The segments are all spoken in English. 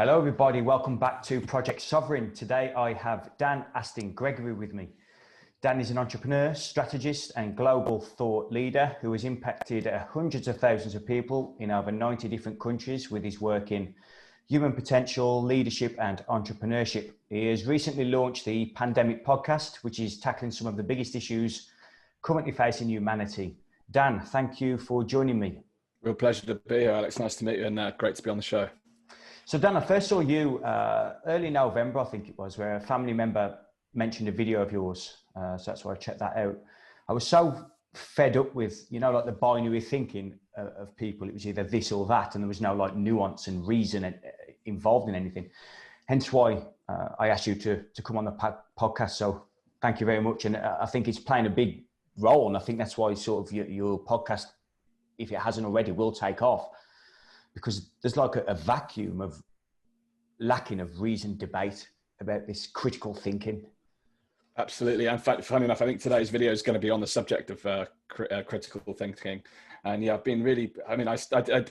Hello, everybody. Welcome back to Project Sovereign. Today, I have Dan Astin-Gregory with me. Dan is an entrepreneur, strategist, and global thought leader who has impacted hundreds of thousands of people in over 90 different countries with his work in human potential, leadership, and entrepreneurship. He has recently launched the Pandemic podcast, which is tackling some of the biggest issues currently facing humanity. Dan, thank you for joining me. Real pleasure to be here, Alex. Nice to meet you, and great to be on the show. So Dan, I first saw you early November, I think it was, where a family member mentioned a video of yours. So that's why I checked that out. I was so fed up with, like the binary thinking of people. It was either this or that, and there was no like nuance and reason involved in anything. Hence why I asked you to come on the podcast. So thank you very much. And I think it's playing a big role. And I think that's why sort of your podcast, if it hasn't already, will take off. Because there's like a vacuum of lacking of reasoned debate about this critical thinking. Absolutely. In fact, funny enough, I think today's video is going to be on the subject of critical thinking. And yeah, I've been really, I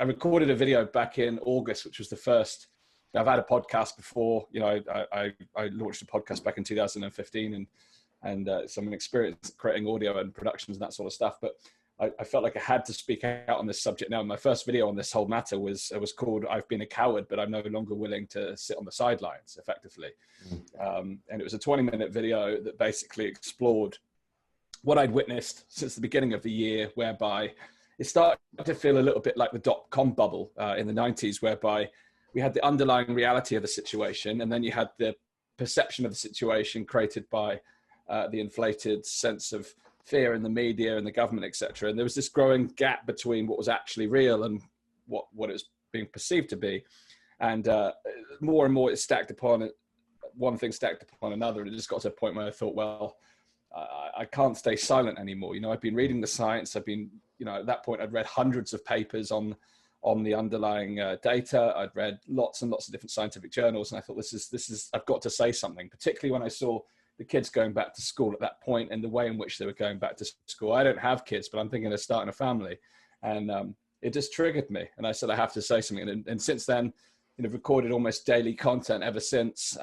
recorded a video back in August, which was the first. I've had a podcast before, I launched a podcast back in 2015 and some experience creating audio and productions and that sort of stuff. But I felt like I had to speak out on this subject now. My first video on this whole matter was called "I've Been a Coward, but I'm no longer willing to sit on the sidelines," effectively. And it was a 20-minute video that basically explored what I'd witnessed since the beginning of the year, whereby it started to feel a little bit like the dot-com bubble in the 90s, whereby we had the underlying reality of the situation, and then you had the perception of the situation created by the inflated sense of fear in the media and the government, etc. And there was this growing gap between what was actually real and what it was being perceived to be. And more and more it stacked upon it, one thing stacked upon another. And it just got to a point where I thought, well, I can't stay silent anymore. I've been reading the science. I've been, at that point I'd read hundreds of papers on the underlying data. I'd read lots and lots of different scientific journals. And I thought, this is, I've got to say something, particularly when I saw the kids going back to school at that point and the way in which they were going back to school. I don't have kids, but I'm thinking of starting a family. And it just triggered me. And I said, I have to say something. And since then, recorded almost daily content ever since,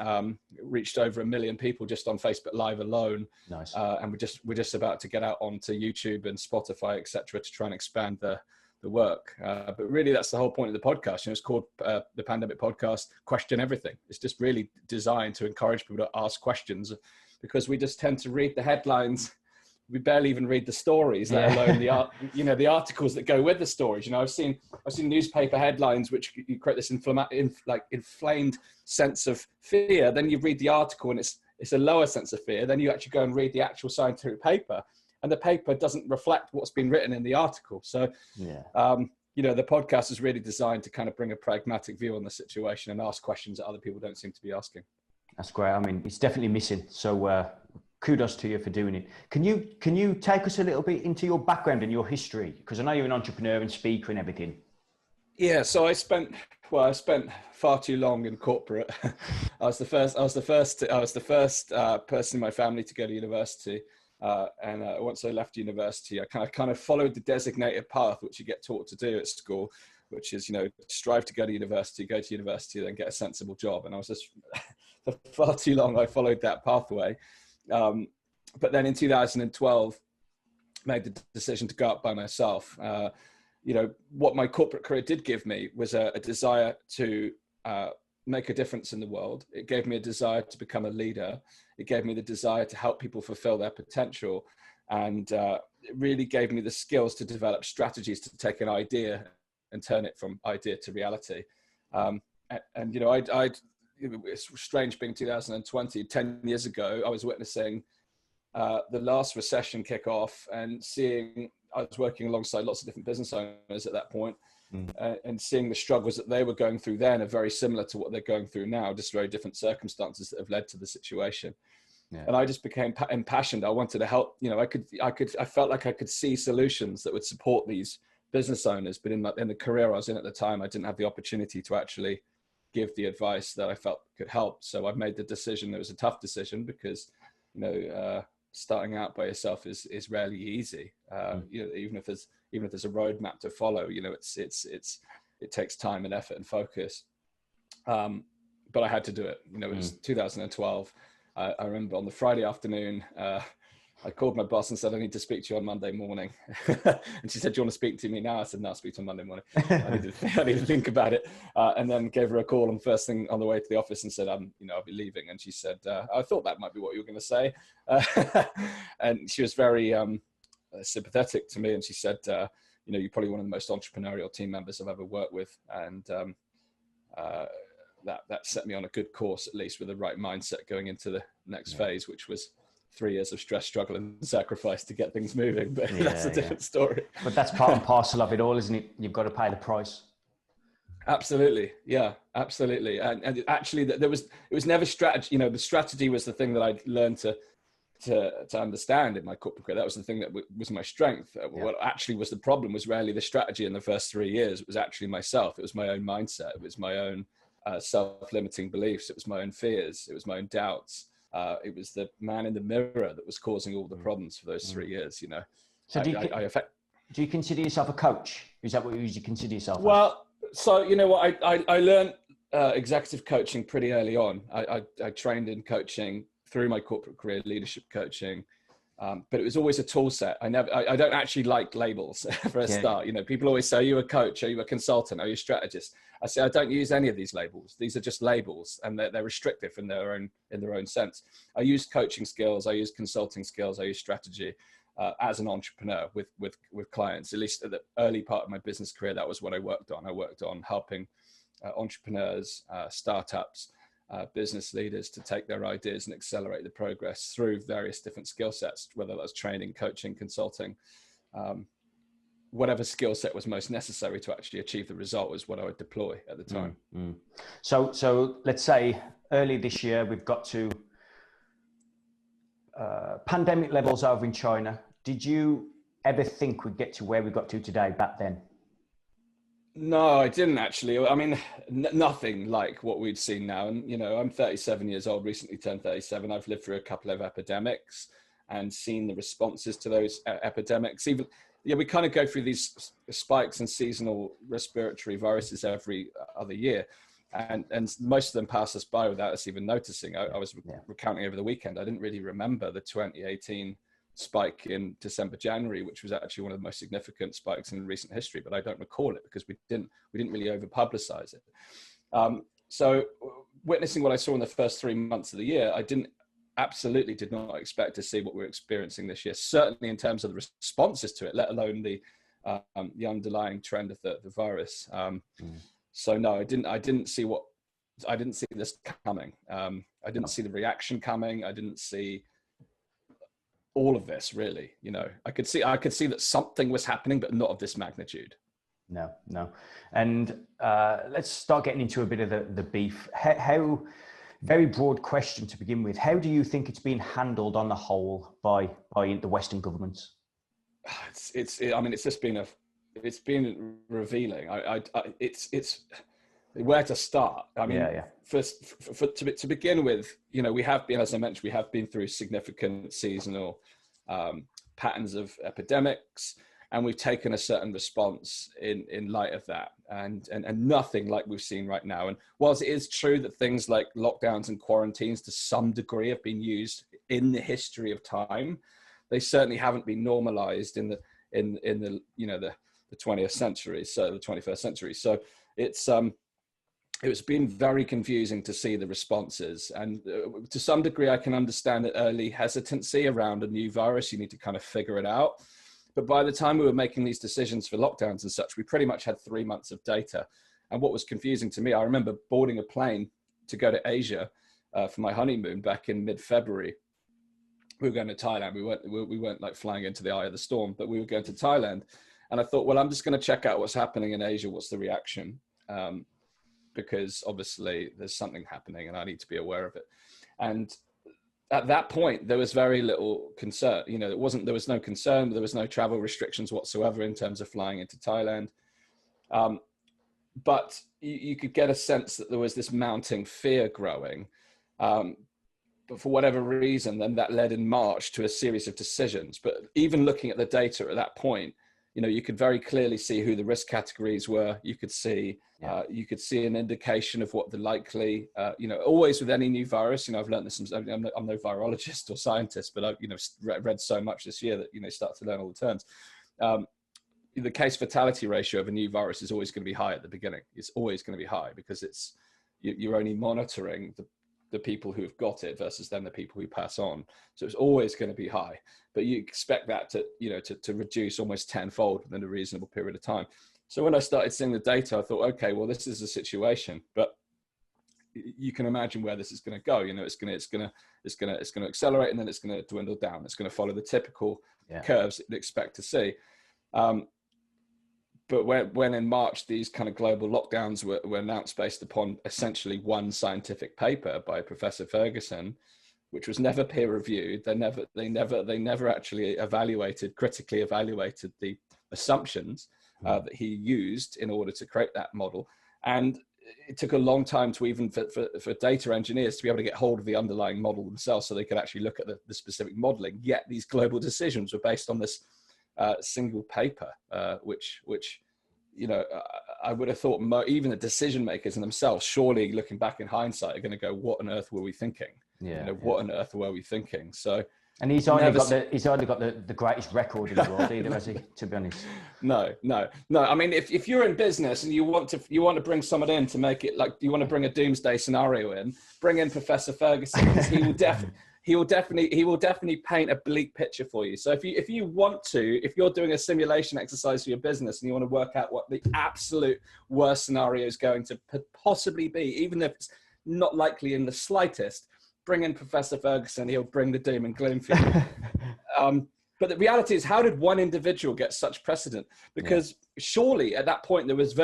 reached over 1 million people just on Facebook Live alone. Nice. And we're just about to get out onto YouTube and Spotify, etc., to try and expand the work. But really, that's the whole point of the podcast. It's called the Pandemic Podcast, Question Everything. It's just really designed to encourage people to ask questions, because we just tend to read the headlines. We barely even read the stories, let alone the articles that go with the stories. I've seen newspaper headlines which you create this inflamed sense of fear. Then you read the article and it's a lower sense of fear. Then you actually go and read the actual scientific paper, and the paper doesn't reflect what's been written in the article. So, the podcast is really designed to kind of bring a pragmatic view on the situation and ask questions that other people don't seem to be asking. That's great. I mean, it's definitely missing. So kudos to you for doing it. Can you take us a little bit into your background and your history? Because I know you're an entrepreneur and speaker and everything. Yeah. So I spent far too long in corporate. I was the first person in my family to go to university. And once I left university, I kind of followed the designated path which you get taught to do at school, which is, strive to go to university, then get a sensible job. And I was just, for far too long, I followed that pathway. But then in 2012, made the decision to go out by myself. What my corporate career did give me was a desire to make a difference in the world. It gave me a desire to become a leader. It gave me the desire to help people fulfill their potential. And it really gave me the skills to develop strategies to take an idea and turn it from idea to reality. It's strange being 2020, 10 years ago, I was witnessing the last recession kick off and I was working alongside lots of different business owners at that point. And seeing the struggles that they were going through then are very similar to what they're going through now, just very different circumstances that have led to the situation. Yeah. And I just became impassioned. I wanted to help. I felt like I could see solutions that would support these business owners, but in the career I was in at the time, I didn't have the opportunity to actually give the advice that I felt could help. So I made the decision. It was a tough decision because, starting out by yourself is rarely easy. Even if there's a roadmap to follow, it takes time and effort and focus. but I had to do it. You know, it was 2012. I remember on the Friday afternoon, I called my boss and said, I need to speak to you on Monday morning. And she said, do you want to speak to me now? I said, no, I'll speak to you on Monday morning. I need to think about it. And then gave her a call on first thing on the way to the office and said, you know, I'll be leaving. And she said, I thought that might be what you were going to say. And she was very sympathetic to me. And she said, you know, you're probably one of the most entrepreneurial team members I've ever worked with. And that set me on a good course, at least with the right mindset going into the next phase, which was 3 years of stress, struggle, and sacrifice to get things moving. But that's a different story. But that's part and parcel of it all, isn't it? You've got to pay the price. Absolutely. Yeah, absolutely. And actually it was never strategy. You know, the strategy was the thing that I learned to understand in my corporate career. That was the thing that was my strength. What actually was the problem was rarely the strategy in the first 3 years. It was actually myself. It was my own mindset. It was my own self-limiting beliefs. It was my own fears. It was my own doubts. It was the man in the mirror that was causing all the problems for those 3 years, you know. So do you consider yourself a coach? Is that what you usually consider yourself as? So, you know what, I learned executive coaching pretty early on. I trained in coaching through my corporate career, leadership coaching. But it was always a tool set. I don't actually like labels for a start. You know, people always say, are you a coach? Are you a consultant? Are you a strategist? I say, I don't use any of these labels. These are just labels, and they're restrictive in their own sense. I use coaching skills. I use consulting skills. I use strategy as an entrepreneur with clients. At least at the early part of my business career, that was what I worked on. I worked on helping entrepreneurs, startups, business leaders to take their ideas and accelerate the progress through various different skill sets, whether that's training, coaching, consulting, whatever skill set was most necessary to actually achieve the result was what I would deploy at the time. So let's say early this year, we've got to pandemic levels over in China. Did you ever think we'd get to where we got to today back then? No, I didn't actually. I mean, nothing like what we'd seen now. And, you know, I'm 37 years old, recently turned 37. I've lived through a couple of epidemics and seen the responses to those epidemics. Even, we kind of go through these spikes in seasonal respiratory viruses every other year. And most of them pass us by without us even noticing. I was recounting over the weekend. I didn't really remember the 2018 spike in December, January, which was actually one of the most significant spikes in recent history, but I don't recall it because we didn't really over publicize it. So witnessing what I saw in the first 3 months of the year, I absolutely did not expect to see what we're experiencing this year, certainly in terms of the responses to it, let alone the underlying trend of the virus. So no, I didn't see this coming. I didn't see the reaction coming. I didn't see all of this, really. You know, I could see that something was happening, but not of this magnitude. No. And let's start getting into a bit of the beef. How, very broad question to begin with. How do you think it's been handled on the whole by the Western governments? I mean, it's been revealing. It's where to start. I mean, to begin with, you know, we have been, as I mentioned, we have been through significant seasonal patterns of epidemics, and we've taken a certain response in light of that, and nothing like we've seen right now. And whilst it is true that things like lockdowns and quarantines to some degree have been used in the history of time, they certainly haven't been normalized in the you know, the 20th century, so the 21st century. So it's been very confusing to see the responses, and to some degree I can understand the early hesitancy around a new virus. You need to kind of figure it out, but by the time we were making these decisions for lockdowns and such, we pretty much had 3 months of data. And what was confusing to me, I remember boarding a plane to go to Asia for my honeymoon back in mid-February. We were going to Thailand. We weren't like flying into the eye of the storm, but we were going to Thailand. And I thought, well, I'm just going to check out what's happening in Asia. What's the reaction? Because obviously there's something happening and I need to be aware of it. And at that point, there was very little concern. You know, there was no concern. There was no travel restrictions whatsoever in terms of flying into Thailand. But you could get a sense that there was this mounting fear growing. But for whatever reason, then that led in March to a series of decisions. But even looking at the data at that point, you could very clearly see who the risk categories were. You could see an indication of what the likely, always with any new virus, I've learned this, I'm no virologist or scientist, but I've, read so much this year that, start to learn all the terms. The case fatality ratio of a new virus is always going to be high at the beginning. It's always going to be high because you're only monitoring the people who have got it versus then the people who pass on. So it's always going to be high, but you expect that to reduce almost tenfold within a reasonable period of time. So when I started seeing the data, I thought, okay, well, this is a situation, but you can imagine where this is going to go. It's going to accelerate, and then it's going to dwindle down. It's going to follow the typical curves that you'd expect to see. But when in March, these kind of global lockdowns were announced based upon essentially one scientific paper by Professor Ferguson, which was never peer reviewed. They never actually critically evaluated the assumptions that he used in order to create that model. And it took a long time to even for data engineers to be able to get hold of the underlying model themselves so they could actually look at the specific modeling. Yet these global decisions were based on this single paper, which I would have thought even the decision makers in themselves, surely looking back in hindsight, are going to go, "What on earth were we thinking? What on earth were we thinking?" So, and he's only got the greatest record in the world, either, has he? To be honest, no. I mean, if you're in business and you want to bring someone in to make it, like, you want to bring a doomsday scenario in, bring in Professor Ferguson, because he will definitely paint a bleak picture for you. So if you're doing a simulation exercise for your business and you want to work out what the absolute worst scenario is going to possibly be, even if it's not likely in the slightest, bring in Professor Ferguson. He'll bring the doom and gloom for you. But the reality is, how did one individual get such precedent? Because surely at that point there was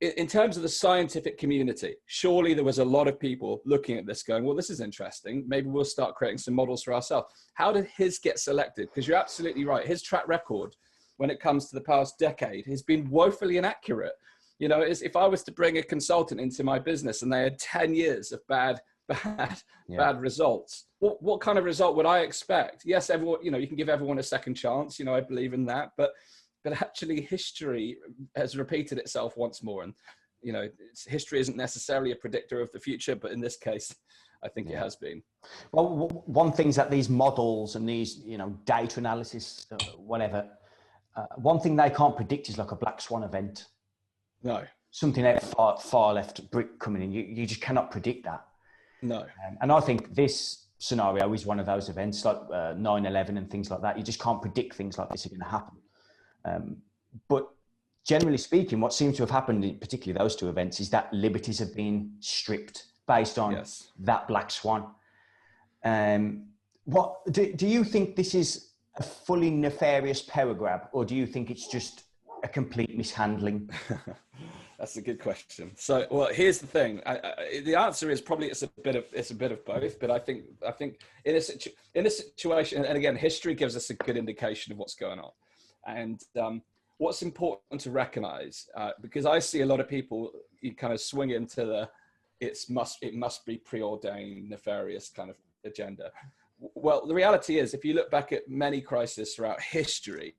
in terms of the scientific community, surely there was a lot of people looking at this going, well, this is interesting. Maybe we'll start creating some models for ourselves. How did his get selected? Because you're absolutely right. His track record when it comes to the past decade has been woefully inaccurate. If I was to bring a consultant into my business and they had 10 years of bad results, what kind of result would I expect? Yes, everyone, you can give everyone a second chance. I believe in that, but actually history has repeated itself once more. And, history isn't necessarily a predictor of the future, but in this case, I think it has been. Well, one thing is that these models and these, data analysis, whatever, one thing they can't predict is like a black swan event. No. Something out far left brick coming in. You just cannot predict that. No. And I think this scenario is one of those events, like 9/11 and things like that. You just can't predict things like this are going to happen. But generally speaking, what seems to have happened, particularly those two events, is that liberties have been stripped based on that black swan. What do you think this is a fully nefarious power grab, or do you think it's just a complete mishandling? That's a good question. So, well, here's the thing. The answer is probably it's a bit of both. But I think in a situation, and again, history gives us a good indication of what's going on. And what's important to recognize, because I see a lot of people, you kind of swing into it must be preordained, nefarious kind of agenda. Well, the reality is, if you look back at many crises throughout history,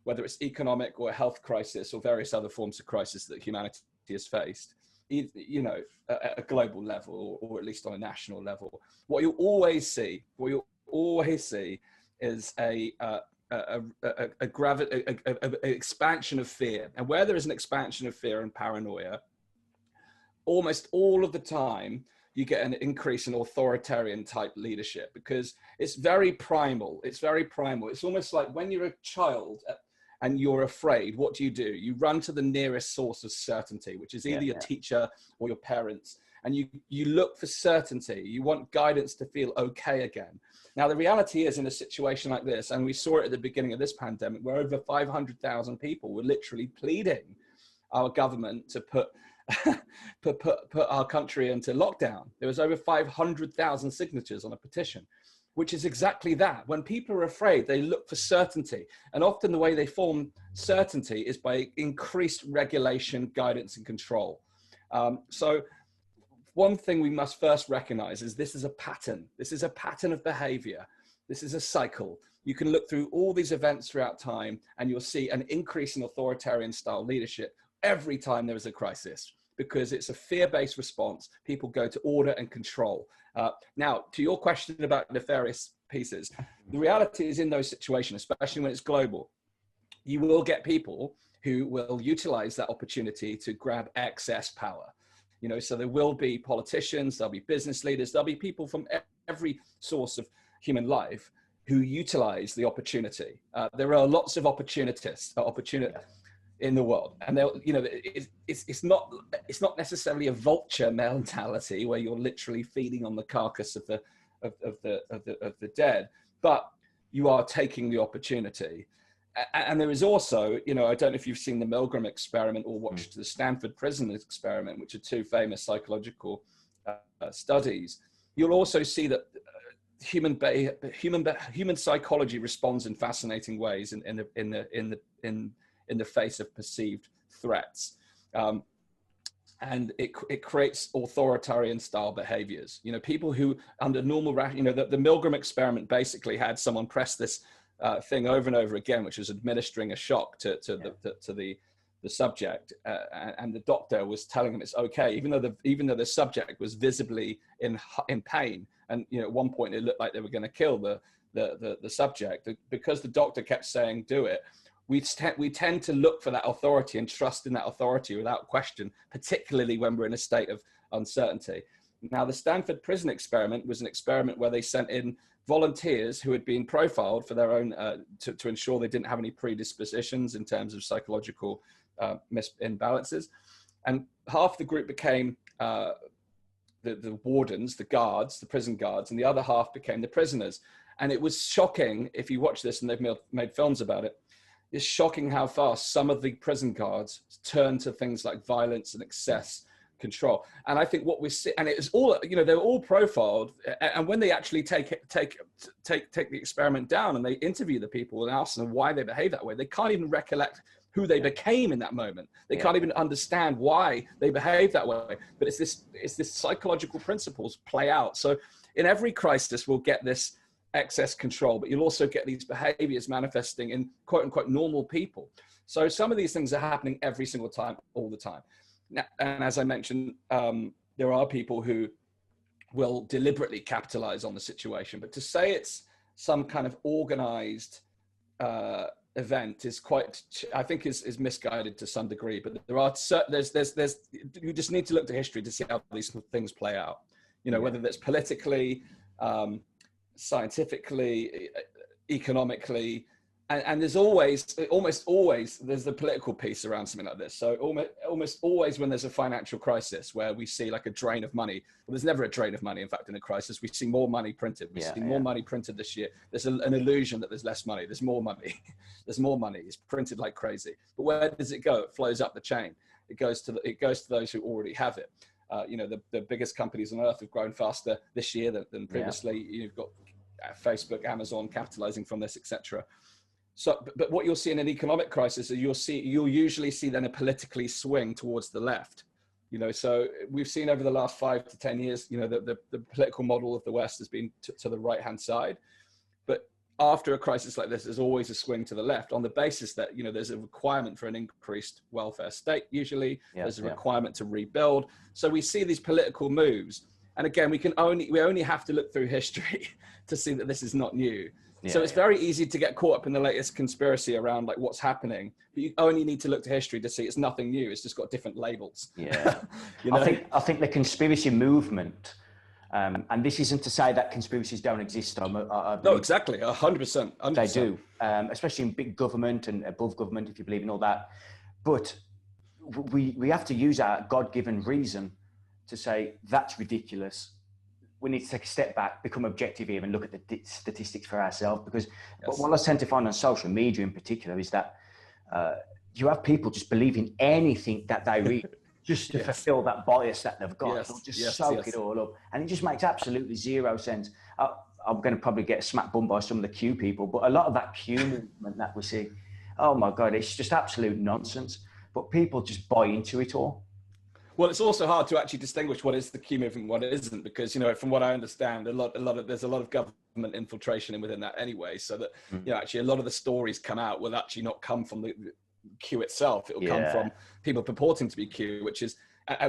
whether it's economic or a health crisis or various other forms of crisis that humanity has faced, at a global level or at least on a national level, what you'll always see is an expansion of fear. And where there is an expansion of fear and paranoia, almost all of the time, you get an increase in authoritarian type leadership, because it's very primal. It's almost like when you're a child and you're afraid, what do? You run to the nearest source of certainty, which is either your teacher or your parents. And you look for certainty. You want guidance to feel okay again. Now, the reality is, in a situation like this, and we saw it at the beginning of this pandemic, where over 500,000 people were literally pleading our government to put our country into lockdown. There was over 500,000 signatures on a petition, which is exactly that. When people are afraid, they look for certainty. And often the way they form certainty is by increased regulation, guidance, and control. So one thing we must first recognize is this is a pattern. This is a pattern of behavior. This is a cycle. you can look through all these events throughout time and you'll see an increase in authoritarian style leadership every time there is a crisis, because it's a fear-based response. People go to order and control. Now, to your question about nefarious pieces, the reality is in those situations, especially when it's global, you will get people who will utilize that opportunity to grab excess power. You know, so there will be politicians, there'll be business leaders, there'll be people from every source of human life who utilize the opportunity. There are lots of opportunists in the world, and they'll, you know, it's not necessarily a vulture mentality where you're literally feeding on the carcass of the dead, but you are taking the opportunity. And there is also, you know, I don't know if you've seen the Milgram experiment or watched the Stanford prison experiment, which are two famous psychological studies. You'll also see that human psychology responds in fascinating ways in the face of perceived threats, and it creates authoritarian style behaviors. You know, people who under normal, you know, the Milgram experiment basically had someone press this thing over and over again, which was administering a shock to the subject, and the doctor was telling them it's okay, even though the subject was visibly in pain, and, you know, at one point it looked like they were going to kill the subject. Because the doctor kept saying do it, we tend to look for that authority and trust in that authority without question, particularly when we're in a state of uncertainty. Now, the Stanford prison experiment was an experiment where they sent in volunteers who had been profiled for their own, to ensure they didn't have any predispositions in terms of psychological imbalances. And half the group became the wardens, the guards, the prison guards, and the other half became the prisoners. And it was shocking, if you watch this, and they've made films about it, it's shocking how fast some of the prison guards turn to things like violence and excess control. And I think what we see, and it was all, you know, they were all profiled, and when they actually take the experiment down and they interview the people and ask them why they behave that way, they can't even recollect who they became in that moment. They can't even understand why they behave that way. But it's this psychological principles play out. So in every crisis, we'll get this excess control, but you'll also get these behaviors manifesting in quote unquote normal people. So some of these things are happening every single time, all the time. Now, and as I mentioned, there are people who will deliberately capitalize on the situation, but to say it's some kind of organized event is quite, I think is misguided to some degree. But there are there's you just need to look to history to see how these things play out. You know, whether that's politically, scientifically, economically, and there's almost always there's the political piece around something like this. So almost always when there's a financial crisis where we see like a drain of money, well, there's never a drain of money. In fact, in a crisis, we see more money printed. We see more money printed this year. There's an illusion that there's less money. There's more money. There's more money. It's printed like crazy. But where does it go? It flows up the chain. It goes to those who already have it. You know, the biggest companies on earth have grown faster this year than previously. You've got Facebook, Amazon capitalizing from this, etc. So, but what you'll see in an economic crisis is you'll usually see then a politically swing towards the left. You know, so we've seen over the last 5 to 10 years, you know, the political model of the West has been to the right-hand side. But after a crisis like this, there's always a swing to the left on the basis that, you know, there's a requirement for an increased welfare state. Usually there's a requirement to rebuild. So we see these political moves. And again, we only have to look through history to see that this is not new. So it's very easy to get caught up in the latest conspiracy around like what's happening, but you only need to look to history to see it's nothing new. It's just got different labels. Yeah, you know? I think the conspiracy movement, and this isn't to say that conspiracies don't exist. No, exactly, 100%. They do, especially in big government and above government, if you believe in all that. But we have to use our God-given reason to say that's ridiculous. We need to take a step back, become objective here and look at the statistics for ourselves. Because what I tend to find on social media in particular is that you have people just believing anything that they read just to fulfill that bias that they've got. They'll just soak it all up. And it just makes absolutely zero sense. I'm going to probably get smack bum by some of the Q people, but a lot of that Q movement that we see, oh my God, it's just absolute nonsense. But people just buy into it all. Well, it's also hard to actually distinguish what is the Q movement and what it isn't, because, you know, from what I understand, there's a lot of government infiltration within that anyway, so that actually a lot of the stories come out will actually not come from the Q itself. It will come from people purporting to be Q, which is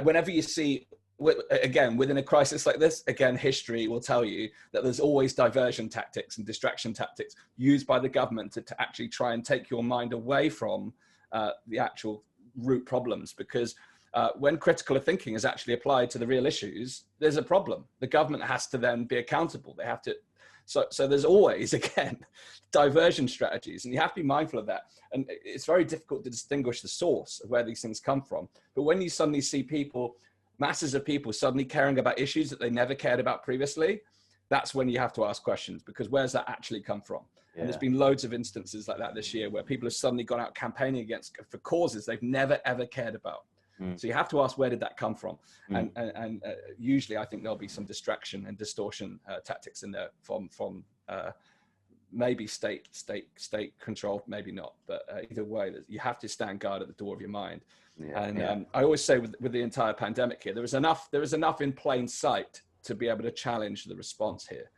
whenever you see, again, within a crisis like this, again, history will tell you that there's always diversion tactics and distraction tactics used by the government to actually try and take your mind away from the actual root problems. Because when critical thinking is actually applied to the real issues, there's a problem. The government has to then be accountable. They have to. So there's always, again, diversion strategies, and you have to be mindful of that. And it's very difficult to distinguish the source of where these things come from. But when you suddenly see people, masses of people suddenly caring about issues that they never cared about previously, that's when you have to ask questions, because where's that actually come from? And there's been loads of instances like that this year where people have suddenly gone out campaigning for causes they've never, ever cared about. So you have to ask, where did that come from? And usually I think there'll be some distraction and distortion tactics in there from maybe state control, maybe not, but either way, you have to stand guard at the door of your mind. I always say with the entire pandemic here, there is enough in plain sight to be able to challenge the response here,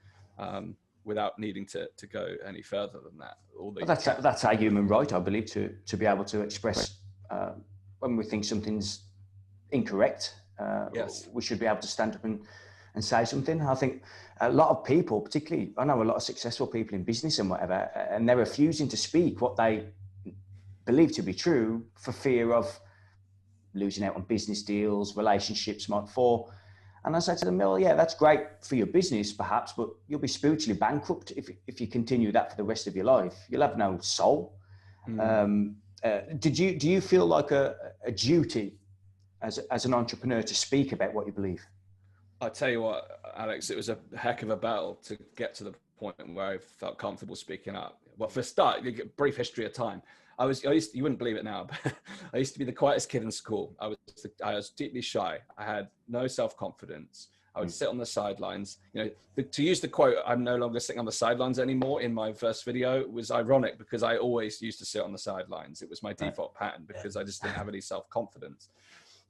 without needing to go any further than that. That's our human right, I believe, to be able to express when we think something's incorrect. We should be able to stand up and say something. I think a lot of people, particularly, I know a lot of successful people in business and whatever, and they're refusing to speak what they believe to be true for fear of losing out on business deals, relationships might fall. And I said to them, well, yeah, that's great for your business perhaps, but you'll be spiritually bankrupt if you continue that for the rest of your life. You'll have no soul. Do you feel like a duty as an entrepreneur to speak about what you believe? I'll tell you what, Alex, it was a heck of a battle to get to the point where I felt comfortable speaking up. Well, for a start, you get a brief history of time. I used to, you wouldn't believe it now, but I used to be the quietest kid in school. I was deeply shy. I had no self-confidence. I would sit on the sidelines. To use the quote, "I'm no longer sitting on the sidelines anymore," in my first video was ironic, because I always used to sit on the sidelines. It was my default pattern, because I just didn't have any self-confidence.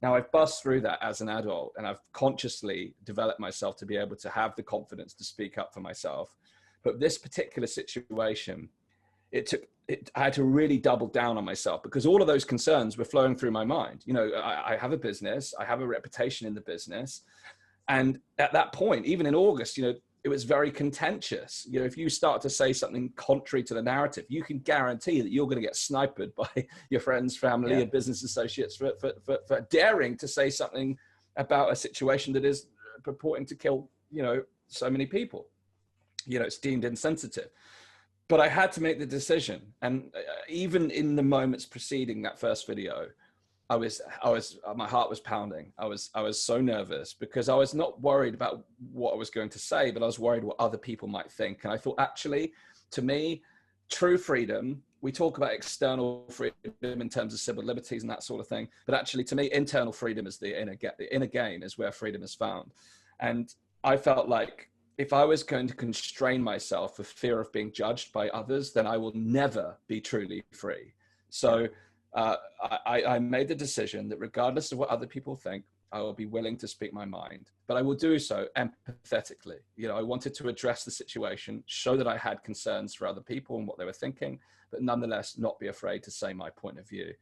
Now I've bust through that as an adult, and I've consciously developed myself to be able to have the confidence to speak up for myself. But this particular situation, I had to really double down on myself, because all of those concerns were flowing through my mind. I have a business, I have a reputation in the business. And at that point, even in August, it was very contentious. If you start to say something contrary to the narrative, you can guarantee that you're going to get sniped by your friends, family, and business associates for daring to say something about a situation that is purporting to kill, so many people. It's deemed insensitive. But I had to make the decision. And even in the moments preceding that first video, my heart was pounding. I was so nervous, because I was not worried about what I was going to say, but I was worried what other people might think. And I thought, actually, to me, true freedom, we talk about external freedom in terms of civil liberties and that sort of thing. But actually, to me, internal freedom is the inner game is where freedom is found. And I felt like if I was going to constrain myself for fear of being judged by others, then I will never be truly free. So I made the decision that regardless of what other people think, I will be willing to speak my mind, but I will do so empathetically. I wanted to address the situation, show that I had concerns for other people and what they were thinking, but nonetheless not be afraid to say my point of view.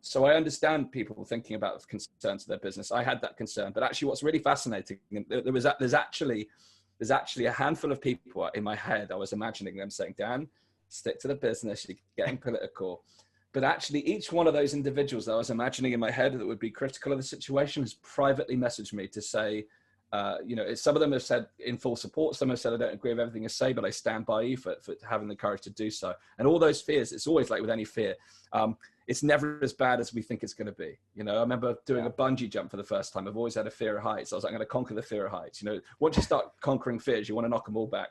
So I understand people thinking about the concerns of their business. I had that concern, but actually what's really fascinating, there's actually a handful of people in my head. I was imagining them saying, "Dan, stick to the business, you're getting political." But actually, each one of those individuals that I was imagining in my head that would be critical of the situation has privately messaged me to say, some of them have said in full support. Some have said, "I don't agree with everything you say, but I stand by you for having the courage to do so." And all those fears, it's always like with any fear, it's never as bad as we think it's going to be. I remember doing a bungee jump for the first time. I've always had a fear of heights. I was like, I'm going to conquer the fear of heights. Once you start conquering fears, you want to knock them all back.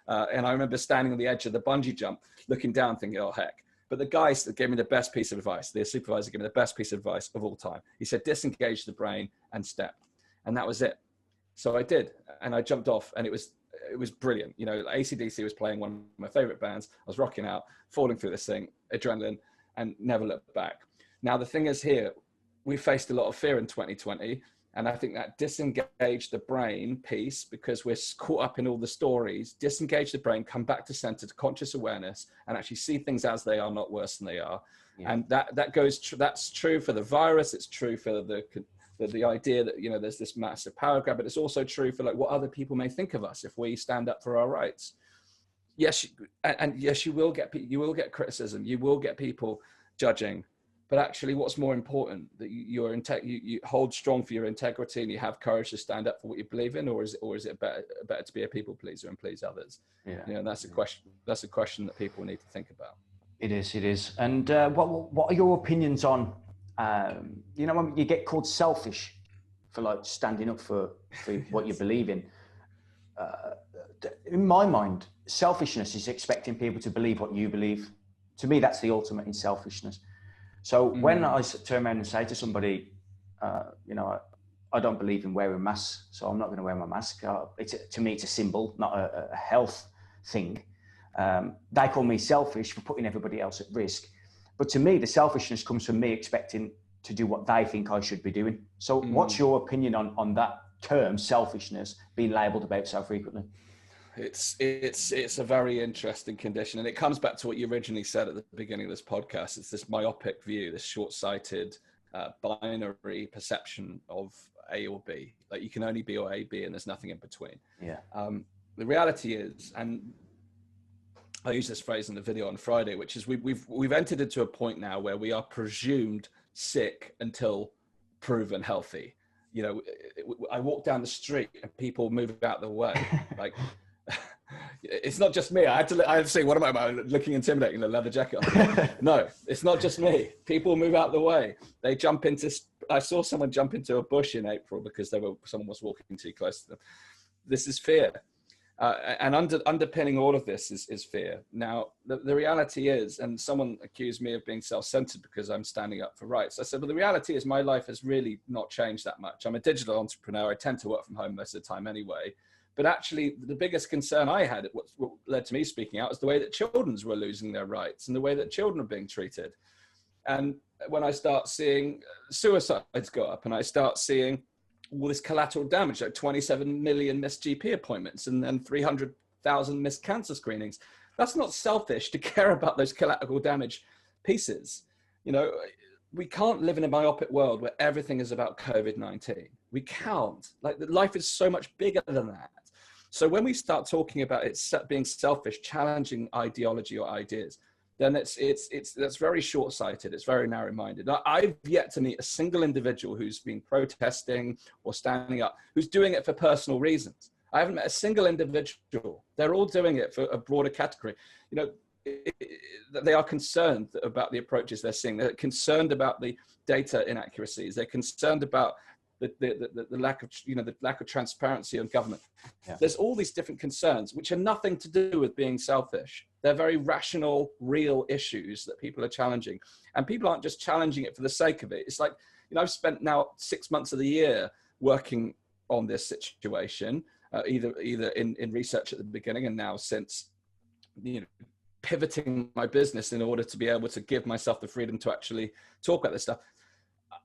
And I remember standing on the edge of the bungee jump, looking down, thinking, "Oh, heck." But the guy that gave me the best piece of advice, the supervisor gave me the best piece of advice of all time. He said, "Disengage the brain and step." And that was it. So I did. And I jumped off, and it was brilliant. AC/DC was playing one of my favorite bands. I was rocking out, falling through this thing, adrenaline, and never looked back. Now, the thing is here, we faced a lot of fear in 2020. And I think that disengage the brain piece, because we're caught up in all the stories, disengage the brain, come back to center, to conscious awareness, and actually see things as they are, not worse than they are. Yeah. And that's true for the virus. It's true for the idea that, you know, there's this massive power grab, but it's also true for like what other people may think of us if we stand up for our rights. Yes, and yes, you will get criticism, you will get people judging, but actually what's more important, that you hold strong for your integrity and you have courage to stand up for what you believe in, or is it better to be a people pleaser and please others? Yeah, you know, that's a question that people need to think about. It is. And what are your opinions on you know, when you get called selfish for like standing up for what you believe in? In my mind, selfishness is expecting people to believe what you believe. To me, that's the ultimate in selfishness. So when I turn around and say to somebody, you know, I don't believe in wearing masks, so I'm not going to wear my mask. To me, it's a symbol, not a health thing. They call me selfish for putting everybody else at risk. But to me, the selfishness comes from me expecting to do what they think I should be doing. So what's your opinion on that term, selfishness, being labelled about so frequently? It's a very interesting condition, and it comes back to what you originally said at the beginning of this podcast. It's this myopic view, this short-sighted binary perception of A or B. Like you can only be or A, B, and there's nothing in between. Yeah. The reality is, and I use this phrase in the video on Friday, which is we've entered into a point now where we are presumed sick until proven healthy. You know, I walk down the street and people move out the way. Like, it's not just me. I had to say, what am I looking intimidating, the leather jacket on? No, it's not just me. People move out the way. They jump into, I saw someone jump into a bush in April because someone was walking too close to them. This is fear. And underpinning all of this is fear. Now, the reality is, and someone accused me of being self-centered because I'm standing up for rights. I said, well, the reality is my life has really not changed that much. I'm a digital entrepreneur. I tend to work from home most of the time anyway. But actually, the biggest concern I had, what led to me speaking out, is the way that children were losing their rights and the way that children are being treated. And when I start seeing suicides go up and I start seeing all this collateral damage, like 27 million missed GP appointments and then 300,000 missed cancer screenings. That's not selfish to care about those collateral damage pieces. You know, we can't live in a myopic world where everything is about COVID-19. We can't. Like, life is so much bigger than that. So when we start talking about it being selfish, challenging ideology or ideas, then that's very short-sighted. It's very narrow-minded. I've yet to meet a single individual who's been protesting or standing up, who's doing it for personal reasons. I haven't met a single individual. They're all doing it for a broader category. You know, they are concerned about the approaches they're seeing. They're concerned about the data inaccuracies. They're concerned about the lack of, you know, the lack of transparency on government. Yeah. There's all these different concerns which are nothing to do with being selfish. They're very rational, real issues that people are challenging, and people aren't just challenging it for the sake of it. It's like, you know, I've spent now 6 months of the year working on this situation, either in research at the beginning and now since, you know, pivoting my business in order to be able to give myself the freedom to actually talk about this stuff.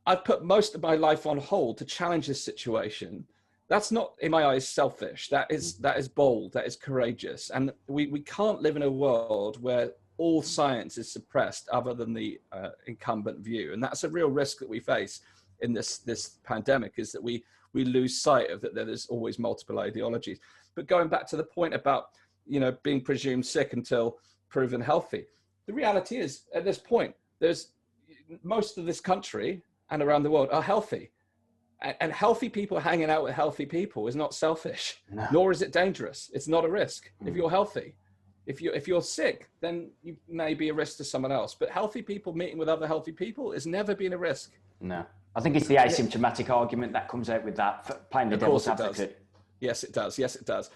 I've put most of my life on hold to challenge this situation. That's not, in my eyes, selfish. That is bold. That is courageous. And we can't live in a world where all science is suppressed other than the incumbent view. And that's a real risk that we face in this pandemic, is that we lose sight of that there's always multiple ideologies. But going back to the point about, you know, being presumed sick until proven healthy, the reality is, at this point, there's most of this country and around the world are healthy, and healthy people hanging out with healthy people is not selfish, nor is it dangerous. It's not a risk. If you're healthy, if you're sick, then you may be a risk to someone else. But healthy people meeting with other healthy people has never been a risk. No, I think it's the asymptomatic argument that comes out with that, playing the devil's advocate. Yes, it does. Yes, it does.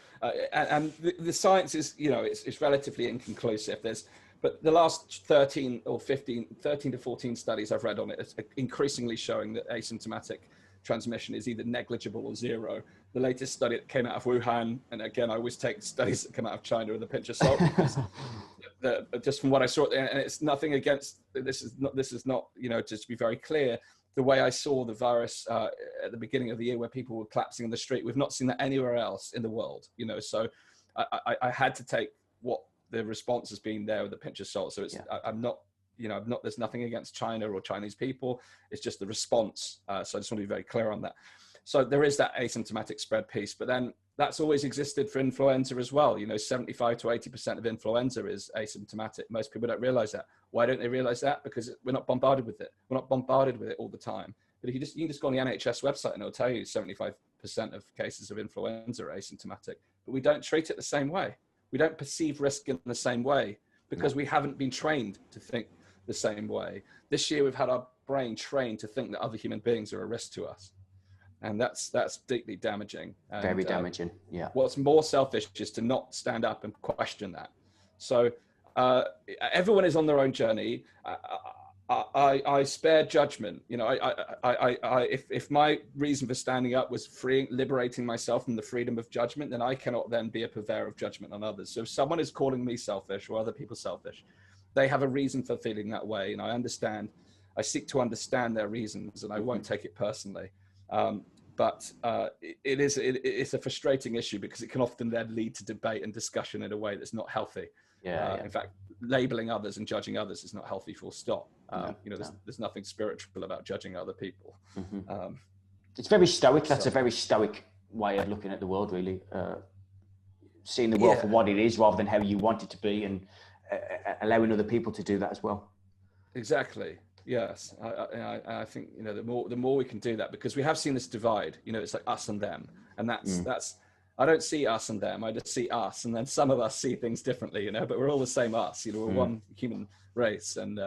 And the science is, you know, it's relatively inconclusive. But the last 13 to 14 studies I've read on it is increasingly showing that asymptomatic transmission is either negligible or zero. The latest study that came out of Wuhan, and again, I always take studies that come out of China with a pinch of salt, because just from what I saw, and it's nothing against, this is not, you know, just to be very clear, the way I saw the virus at the beginning of the year, where people were collapsing in the street. We've not seen that anywhere else in the world, you know. So I had to take what the response has been there with a pinch of salt. So it's I'm not, you know, there's nothing against China or Chinese people. It's just the response. So I just want to be very clear on that. So there is that asymptomatic spread piece, but then that's always existed for influenza as well. You know, 75 to 80% of influenza is asymptomatic. Most people don't realize that. Why don't they realize that? Because we're not bombarded with it. We're not bombarded with it all the time. But if you can just go on the NHS website and it'll tell you 75% of cases of influenza are asymptomatic, but we don't treat it the same way. We don't perceive risk in the same way because we haven't been trained to think the same way. This year, we've had our brain trained to think that other human beings are a risk to us. And that's deeply damaging. And, very damaging. Yeah. What's more selfish is to not stand up and question that. So everyone is on their own journey. I spare judgment. You know, if my reason for standing up was liberating myself from the freedom of judgment, then I cannot then be a purveyor of judgment on others. So if someone is calling me selfish or other people selfish, they have a reason for feeling that way. And I seek to understand their reasons, and I won't take it personally. But it's a frustrating issue because it can often then lead to debate and discussion in a way that's not healthy. In fact, labeling others and judging others is not healthy, full stop. You know, there's nothing spiritual about judging other people. It's very stoic. That's a very stoic way of looking at the world, really. Seeing the world for what it is rather than how you want it to be, and allowing other people to do that as well. Exactly. Yes, I think, you know, the more we can do that, because we have seen this divide. You know, it's like us and them, and that's I don't see us and them. I just see us, and then some of us see things differently. You know, but we're all the same us. You know, we're one human race, and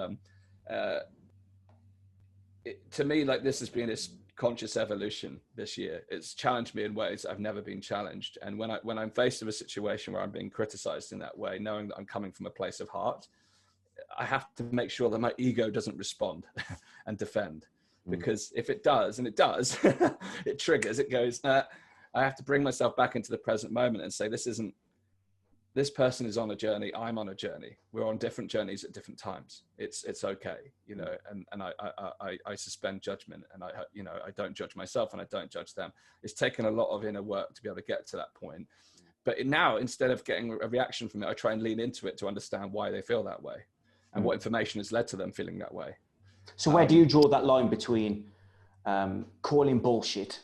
to me, like, this has been this conscious evolution this year. It's challenged me in ways I've never been challenged, and when I'm faced with a situation where I'm being criticized in that way, knowing that I'm coming from a place of heart, I have to make sure that my ego doesn't respond and defend, because if it does, and it does, it triggers, it goes, I have to bring myself back into the present moment and say, this person is on a journey. I'm on a journey. We're on different journeys at different times. It's okay, you know, and I suspend judgment, and I don't judge myself and I don't judge them. It's taken a lot of inner work to be able to get to that point. But now, instead of getting a reaction from it, I try and lean into it to understand why they feel that way. And what information has led to them feeling that way. So where do you draw that line between calling bullshit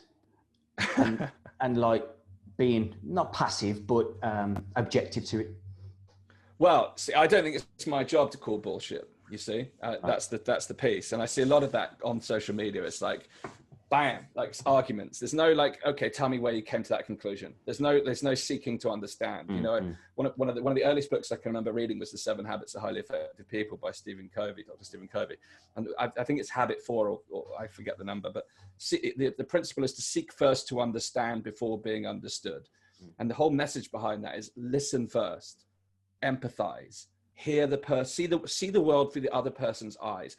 and like being not passive, but objective to it? Well, see, I don't think it's my job to call bullshit, you see. That's the piece. And I see a lot of that on social media. It's like, bam, like arguments. There's no like, okay, tell me where you came to that conclusion. There's no seeking to understand. You know, one of the earliest books I can remember reading was The 7 Habits of Highly Effective People by Dr. Stephen Covey. And I think it's habit 4, or I forget the number, but the principle is to seek first to understand before being understood. And the whole message behind that is listen first, empathize, hear the person, see the world through the other person's eyes.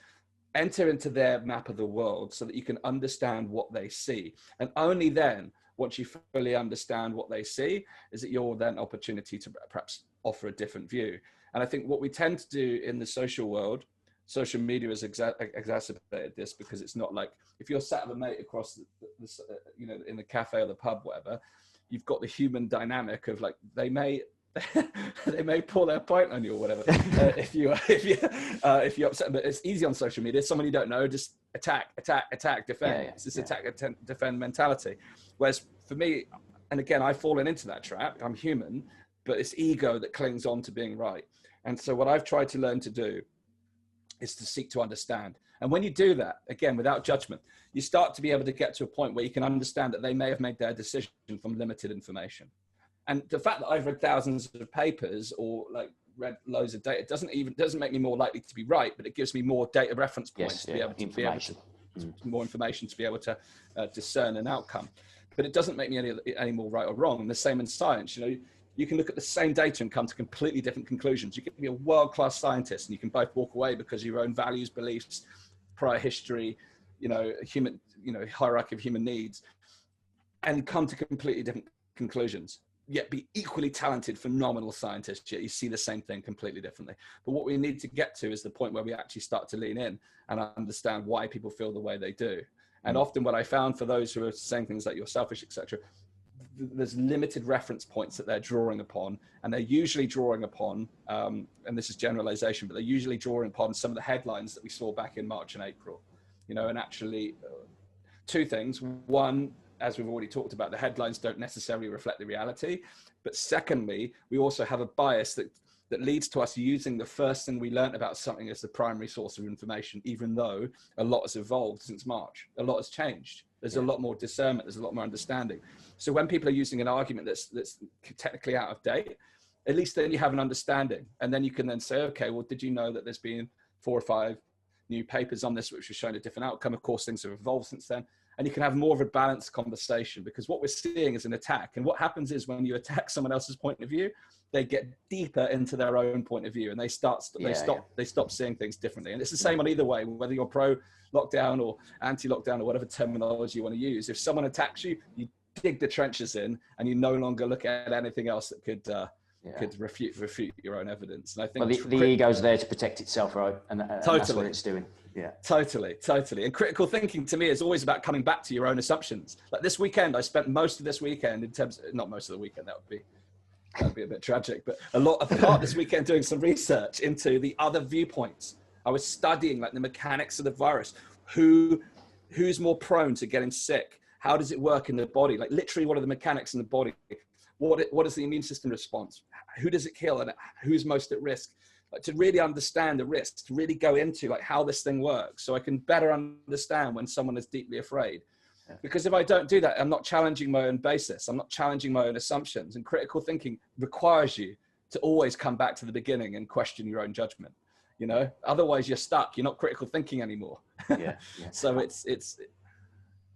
Enter into their map of the world so that you can understand what they see. And only then, once you fully understand what they see, is that you're then opportunity to perhaps offer a different view. And I think what we tend to do in the social world, social media has exacerbated this, because it's not like, if you're sat with a mate across you know, in the cafe or the pub, whatever, you've got the human dynamic of like, they may pull their point on you or whatever. If you're upset, but it's easy on social media. Someone you don't know, just attack, defend. It's this attack, defend mentality. Whereas for me, and again, I've fallen into that trap. I'm human, but it's ego that clings on to being right. And so what I've tried to learn to do is to seek to understand. And when you do that, again, without judgment, you start to be able to get to a point where you can understand that they may have made their decision from limited information. And the fact that I've read thousands of papers or like read loads of data doesn't make me more likely to be right, but it gives me more data reference points to be able to more information to be able to discern an outcome. But it doesn't make me any more right or wrong. And the same in science. You know, you can look at the same data and come to completely different conclusions. You can be a world-class scientist and you can both walk away because of your own values, beliefs, prior history, you know, hierarchy of human needs, and come to completely different conclusions. yet be equally talented, phenomenal scientists, yet you see the same thing completely differently. But what we need to get to is the point where we actually start to lean in and understand why people feel the way they do. And often what I found for those who are saying things like you're selfish, etc., there's limited reference points that they're drawing upon, and they're usually drawing upon, and this is generalization, but they're usually drawing upon some of the headlines that we saw back in March and April, you know. And actually two things: one, as we've already talked about, the headlines don't necessarily reflect the reality, but secondly, we also have a bias that leads to us using the first thing we learned about something as the primary source of information, even though a lot has evolved since March. A lot has changed. There's a lot more discernment. There's a lot more understanding. So when people are using an argument that's technically out of date, at least then you have an understanding. And then you can then say, okay, well, did you know that there's been 4 or 5 new papers on this, which have shown a different outcome? Of course, things have evolved since then. And you can have more of a balanced conversation, because what we're seeing is an attack. And what happens is when you attack someone else's point of view, they get deeper into their own point of view, and they stop seeing things differently. And it's the same on either way, whether you're pro lockdown or anti-lockdown or whatever terminology you want to use. If someone attacks you, you dig the trenches in, and you no longer look at anything else that could refute your own evidence. And I think the ego's there to protect itself, right? And that's what it's doing. Yeah, totally. And critical thinking to me is always about coming back to your own assumptions. Like this weekend, I spent most of this weekend not most of the weekend, that would be a bit tragic, but a part of this weekend doing some research into the other viewpoints. I was studying like the mechanics of the virus, who's more prone to getting sick, how does it work in the body, like literally what are the mechanics in the body, what is the immune system response, who does it kill, and who's most at risk, like to really understand the risks, to really go into like how this thing works, so I can better understand when someone is deeply afraid. Because if I don't do that, I'm not challenging my own basis. I'm not challenging my own assumptions. And critical thinking requires you to always come back to the beginning and question your own judgment. You know, otherwise you're stuck. You're not critical thinking anymore. Yeah. So it's.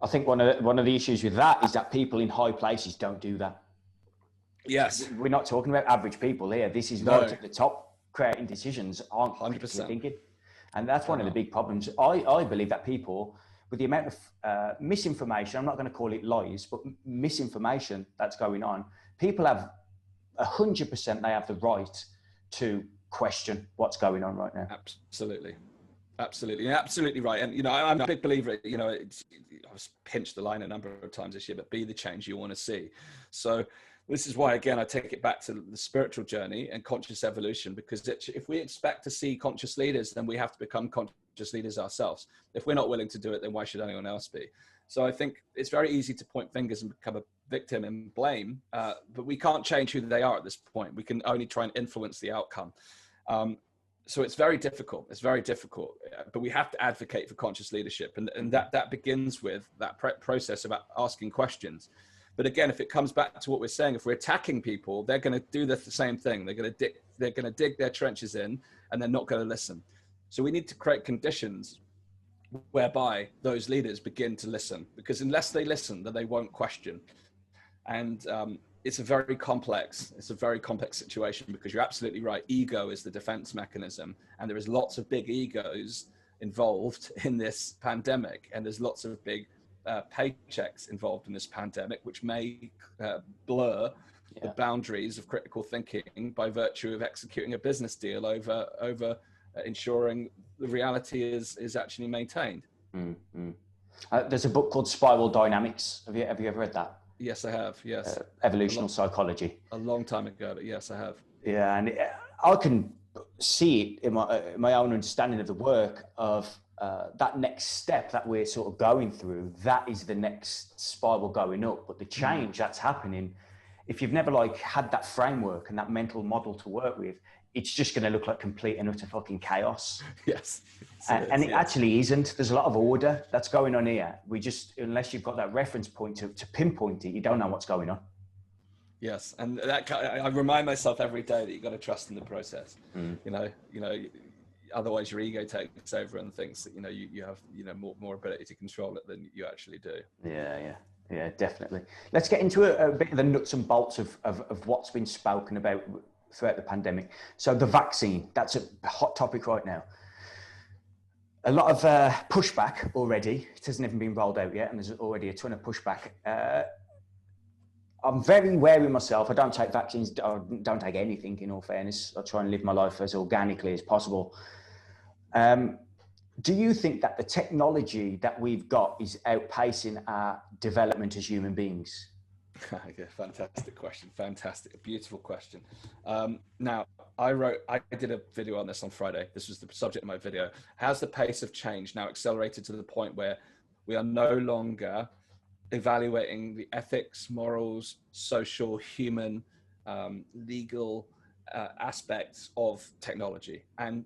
I think one of the issues with that is that people in high places don't do that. Yes. We're not talking about average people here. This is right at the top. Creating decisions aren't 100% thinking, and that's one of the big problems. I believe that people, with the amount of misinformation, I'm not going to call it lies, but misinformation that's going on, people have 100%, they have the right to question what's going on right now. Absolutely. You're absolutely right. And, you know, I'm a big believer, you know, I was pinched the line a number of times this year, but be the change you want to see. So this is why, again, I take it back to the spiritual journey and conscious evolution, because if we expect to see conscious leaders, then we have to become conscious leaders ourselves. If we're not willing to do it, then why should anyone else be? So I think it's very easy to point fingers and become a victim and blame, but we can't change who they are at this point. We can only try and influence the outcome. So it's very difficult. But we have to advocate for conscious leadership. And that begins with that process about asking questions. But again, if it comes back to what we're saying, if we're attacking people, they're going to do the same thing. They're going to dig their trenches in, and they're not going to listen. So we need to create conditions whereby those leaders begin to listen, because unless they listen, then they won't question. And it's a very complex situation, because you're absolutely right. Ego is the defense mechanism, and there is lots of big egos involved in this pandemic, and there's lots of big paychecks involved in this pandemic, which may blur the boundaries of critical thinking by virtue of executing a business deal over ensuring the reality is actually maintained. There's a book called Spiral Dynamics. Have you ever read that? Yes, I have. Yes. Evolutional psychology. A long time ago, but yes, I have. Yeah, and I can see it in my own understanding of the work of that next step that we're sort of going through. That is the next spiral going up. But the change that's happening, if you've never like had that framework and that mental model to work with, it's just going to look like complete and utter fucking chaos. Yes. And it actually isn't. There's a lot of order that's going on here. Unless you've got that reference point to pinpoint it, you don't know what's going on. Yes. And I remind myself every day that you've got to trust in the process. You know, otherwise your ego takes over and thinks that, you have, more ability to control it than you actually do. Yeah, definitely. Let's get into a bit of the nuts and bolts of what's been spoken about throughout the pandemic. So the vaccine, that's a hot topic right now. A lot of pushback already. It hasn't even been rolled out yet, and there's already a ton of pushback. I'm very wary myself. I don't take vaccines. I don't take anything, in all fairness. I try and live my life as organically as possible. Do you think that the technology that we've got is outpacing our development as human beings? Yeah, fantastic question. Fantastic. Beautiful question. Now, I did a video on this on Friday. This was the subject of my video. Has the pace of change now accelerated to the point where we are no longer evaluating the ethics, morals, social, human, legal aspects of technology, and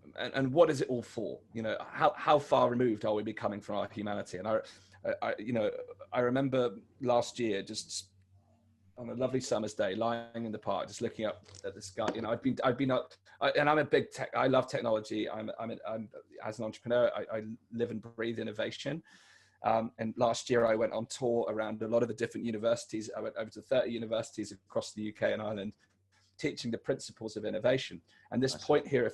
what is it all for? You know, how far removed are we becoming from our humanity? And I remember last year, just on a lovely summer's day, lying in the park, just looking up at the sky. You know, and I'm a big tech. I love technology. I'm as an entrepreneur, I live and breathe innovation. And last year I went on tour around a lot of the different universities. I went over to 30 universities across the UK and Ireland, teaching the principles of innovation. And this point here of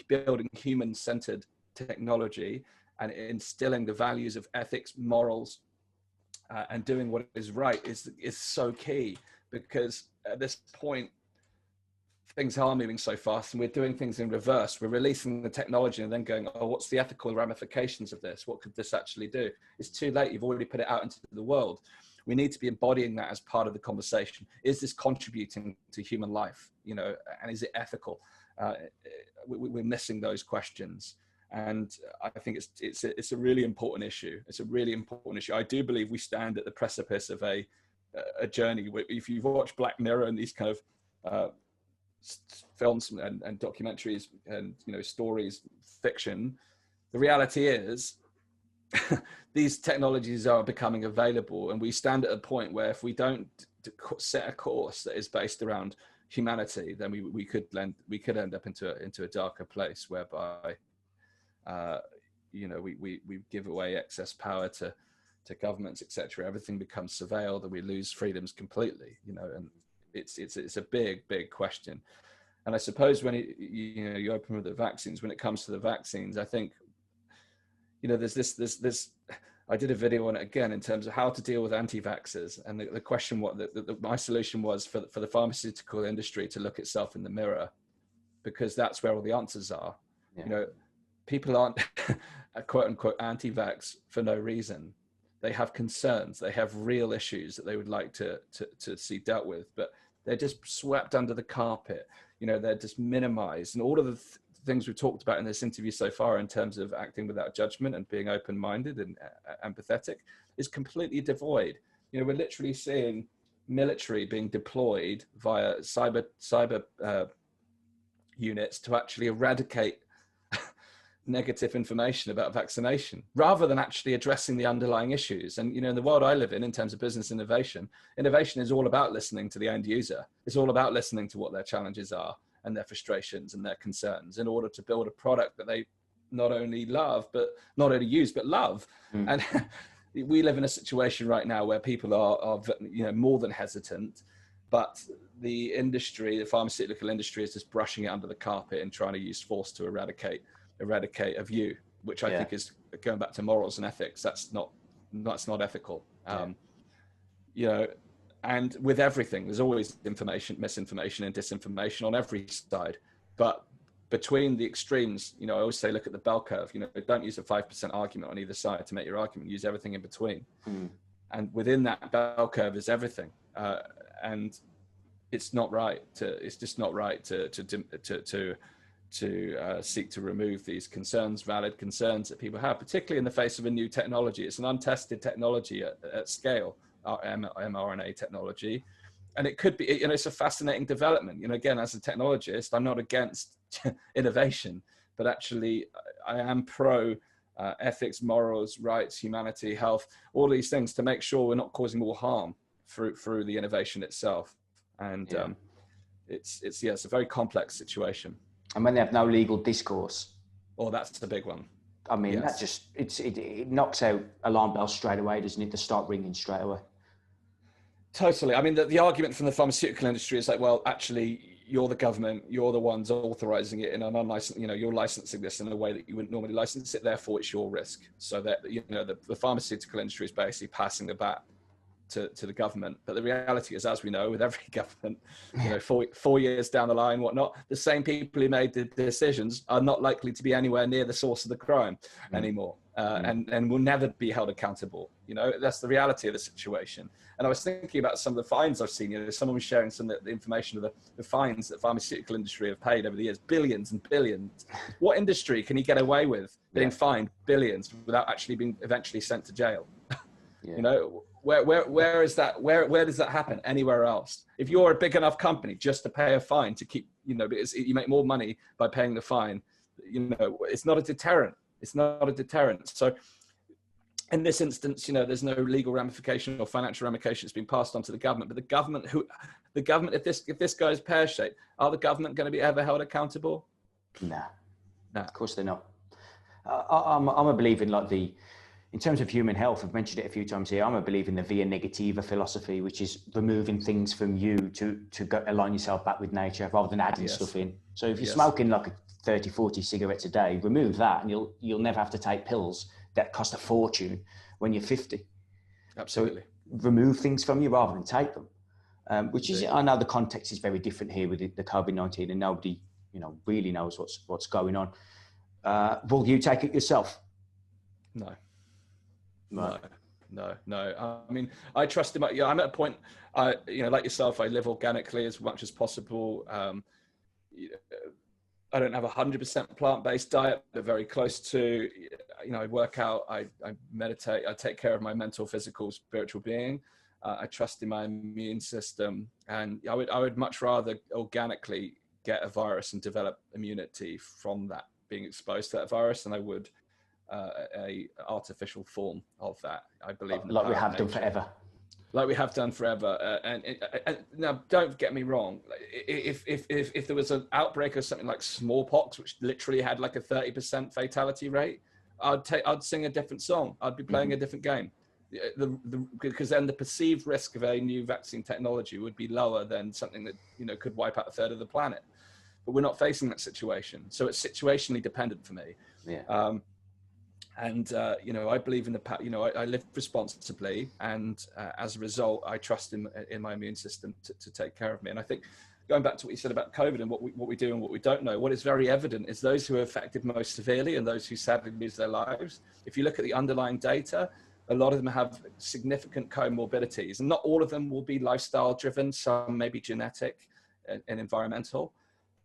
building human-centered technology and instilling the values of ethics, morals, and doing what is right is so key, because at this point, things are moving so fast and we're doing things in reverse. We're releasing the technology and then going, oh, what's the ethical ramifications of this? What could this actually do? It's too late. You've already put it out into the world. We need to be embodying that as part of the conversation. Is this contributing to human life? You know, and is it ethical? We're missing those questions. And I think it's a really important issue. It's a really important issue. I do believe we stand at the precipice of a journey. If you've watched Black Mirror and these kind of films and documentaries and, you know, stories, fiction, the reality is these technologies are becoming available, and we stand at a point where if we don't set a course that is based around humanity, then we could end up into a darker place whereby you know, we give away excess power to governments, etc. Everything becomes surveilled and we lose freedoms completely, you know. And it's a big question. And I suppose when you open with the vaccines, when it comes to the vaccines, I think, you know, there's this I did a video on it again in terms of how to deal with anti-vaxxers, and the question, my solution was for the pharmaceutical industry to look itself in the mirror, because that's where all the answers are. Yeah. You know, people aren't quote unquote anti-vax for no reason. They have concerns, they have real issues that they would like to see dealt with, but they're just swept under the carpet. You know, they're just minimized. And all of the things we've talked about in this interview so far in terms of acting without judgment and being open-minded and empathetic is completely devoid. You know, we're literally seeing military being deployed via cyber units to actually eradicate negative information about vaccination, rather than actually addressing the underlying issues. And, you know, in the world I live in terms of business innovation is all about listening to the end user. It's all about listening to what their challenges are and their frustrations and their concerns in order to build a product that they not only love, but not only use, but love. And we live in a situation right now where people are, you know, more than hesitant, but the industry, the pharmaceutical industry, is just brushing it under the carpet and trying to use force to eradicate a view, which I think is, going back to morals and ethics, that's not ethical. You know, and with everything, there's always information, misinformation and disinformation on every side. But between the extremes, you know, I always say, look at the bell curve. You know, don't use a 5% argument on either side to make your argument. Use everything in between. And within that bell curve is everything. And it's not right it's just not right to seek to remove these concerns, valid concerns that people have, particularly in the face of a new technology. It's an untested technology at scale, mRNA technology. And it could be, you know, it's a fascinating development. You know, again, as a technologist, I'm not against innovation, but actually I am pro ethics, morals, rights, humanity, health, all these things, to make sure we're not causing more harm through the innovation itself. And it's a very complex situation. And when they have no legal discourse. Oh, that's the big one. I mean, that just, it knocks out alarm bells straight away, doesn't it? To start ringing straight away. Totally. I mean, the argument from the pharmaceutical industry is like, well, actually, you're the government, you're the ones authorizing it in an unlicensed, you know, you're licensing this in a way that you wouldn't normally license it, therefore it's your risk. So that, you know, the pharmaceutical industry is basically passing the bat to the government. But the reality is, as we know, with every government, you know, 4 years down the line, whatnot, the same people who made the decisions are not likely to be anywhere near the source of the crime anymore, and will never be held accountable. You know, that's the reality of the situation. And I was thinking about some of the fines I've seen. You know, someone was sharing some of the information of the fines that the pharmaceutical industry have paid over the years, billions and billions. What industry can you get away with being fined billions without actually being eventually sent to jail? You know, where is that? Where does that happen? Anywhere else? If you're a big enough company just to pay a fine to keep, you know, because you make more money by paying the fine, you know, it's not a deterrent. It's not a deterrent. So in this instance, you know, there's no legal ramification or financial ramifications being passed on to the government. But the government, if this goes pear-shaped, are the government going to be ever held accountable? Nah. Of course they're not. I'm a believer in in terms of human health, I've mentioned it a few times here, I'm a believer in the via negativa philosophy, which is removing things from you to go align yourself back with nature rather than adding stuff in. So if you're smoking like 30, 40 cigarettes a day, remove that and you'll never have to take pills that cost a fortune when you're 50. Absolutely. So remove things from you rather than take them, which is, I know the context is very different here with the COVID-19 and nobody, you know, really knows what's going on. Will you take it yourself? No. I mean, I trust him. I'm at a point, you know, like yourself, I live organically as much as possible. I don't have 100% plant-based diet, but very close to, you know, I work out, I meditate, I take care of my mental, physical, spiritual being. I trust in my immune system, and I would much rather organically get a virus and develop immunity from that, being exposed to that virus, than I would a artificial form of that. I believe in the like we power have of done nature. forever. Like we have done forever. And now, don't get me wrong. If there was an outbreak of something like smallpox, which literally had like a 30% fatality rate, I'd sing a different song. I'd be playing a different game. Because then the perceived risk of a new vaccine technology would be lower than something that, you know, could wipe out a third of the planet. But we're not facing that situation. So it's situationally dependent for me. Yeah. You know, I believe in you know, I live responsibly, and as a result, I trust in my immune system to take care of me. And I think, going back to what you said about COVID and what we do and what we don't know, what is very evident is those who are affected most severely and those who sadly lose their lives. If you look at the underlying data, a lot of them have significant comorbidities, and not all of them will be lifestyle driven. Some may be genetic and environmental,